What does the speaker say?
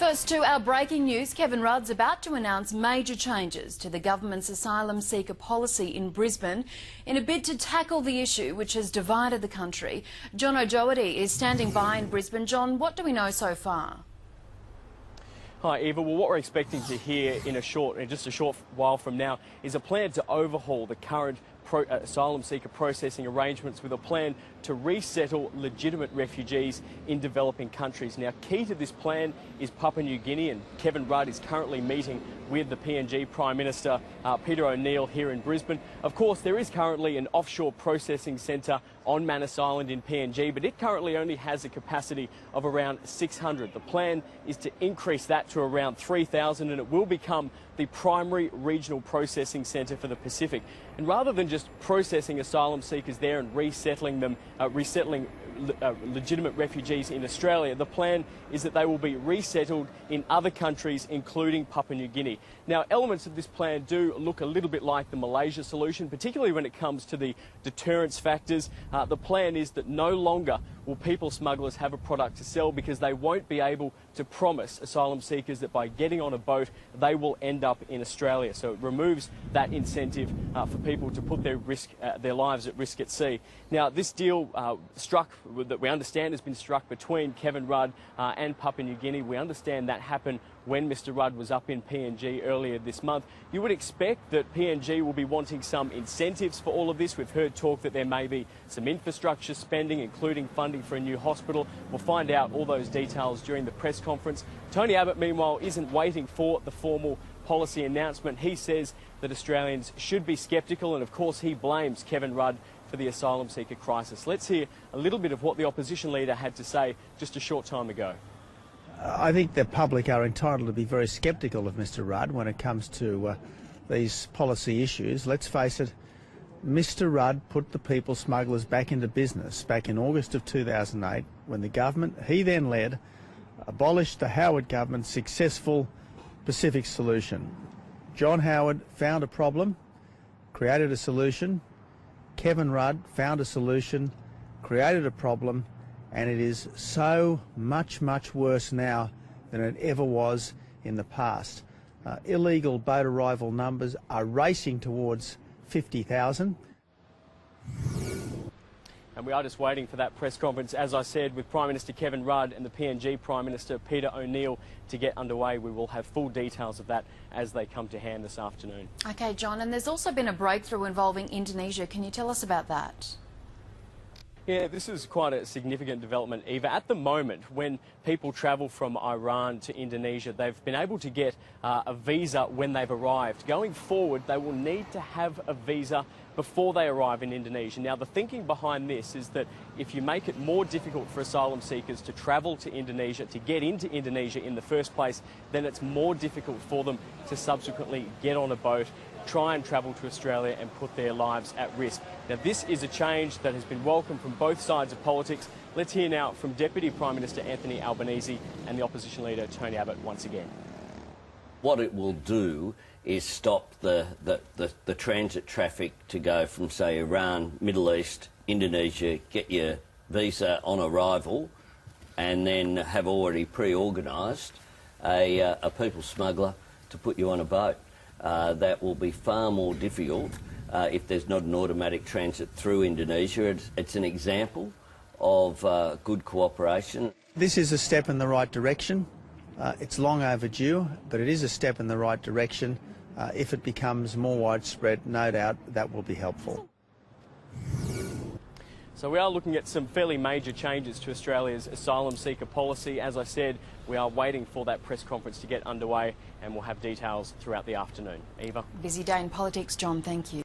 First to our breaking news, Kevin Rudd's about to announce major changes to the government's asylum seeker policy in Brisbane in a bid to tackle the issue which has divided the country. John O'Doherty is standing by in Brisbane. John, what do we know so far? Hi Eva, well what we're expecting to hear in just a short while from now is a plan to overhaul the current asylum seeker processing arrangements with a plan to resettle legitimate refugees in developing countries. Now key to this plan is Papua New Guinea, and Kevin Rudd is currently meeting with the PNG Prime Minister Peter O'Neill here in Brisbane. Of course there is currently an offshore processing centre on Manus Island in PNG, but it currently only has a capacity of around 600. The plan is to increase that to around 3,000 and it will become the primary regional processing centre for the Pacific. And rather than just processing asylum seekers there and resettling legitimate refugees in Australia, the plan is that they will be resettled in other countries, including Papua New Guinea. Now, elements of this plan do look a little bit like the Malaysia solution, particularly when it comes to the deterrence factors. The plan is that no longer will people smugglers have a product to sell because they won't be able to promise asylum seekers that by getting on a boat they will end up in Australia. So it removes that incentive for people to put their lives at risk at sea. Now, this deal that we understand has been struck between Kevin Rudd and Papua New Guinea. We understand that happened when Mr Rudd was up in PNG earlier this month. You would expect that PNG will be wanting some incentives for all of this. We've heard talk that there may be some infrastructure spending, including funding for a new hospital. We'll find out all those details during the press conference. Tony Abbott, meanwhile, isn't waiting for the formal policy announcement. He says that Australians should be sceptical, and of course he blames Kevin Rudd for the asylum seeker crisis. Let's hear a little bit of what the opposition leader had to say just a short time ago. I think the public are entitled to be very sceptical of Mr Rudd when it comes to these policy issues. Let's face it, Mr Rudd put the people smugglers back into business back in August of 2008 when the government he then led abolished the Howard government's successful Pacific solution. John Howard found a problem, created a solution. Kevin Rudd found a solution, created a problem, and it is so much worse now than it ever was in the past. Illegal boat arrival numbers are racing towards 50,000. And we are just waiting for that press conference, as I said, with Prime Minister Kevin Rudd and the PNG Prime Minister Peter O'Neill to get underway. We will have full details of that as they come to hand this afternoon. OK, John, and there's also been a breakthrough involving Indonesia. Can you tell us about that? Yeah, this is quite a significant development, Eva. At the moment, when people travel from Iran to Indonesia, they've been able to get a visa when they've arrived. Going forward, they will need to have a visa before they arrive in Indonesia. Now, the thinking behind this is that if you make it more difficult for asylum seekers to travel to Indonesia, to get into Indonesia in the first place, then it's more difficult for them to subsequently get on a boat, try and travel to Australia and put their lives at risk. Now, this is a change that has been welcomed from both sides of politics. Let's hear now from Deputy Prime Minister Anthony Albanese and the opposition leader Tony Abbott once again. What it will do is stop the transit traffic to go from, say, Iran, Middle East, Indonesia, get your visa on arrival and then have already pre-organised a people smuggler to put you on a boat. That will be far more difficult if there's not an automatic transit through Indonesia. It's an example of good cooperation. This is a step in the right direction. It's long overdue, but it is a step in the right direction. If it becomes more widespread, no doubt that will be helpful. So we are looking at some fairly major changes to Australia's asylum seeker policy. As I said, we are waiting for that press conference to get underway and we'll have details throughout the afternoon. Eva? Busy day in politics, John. Thank you.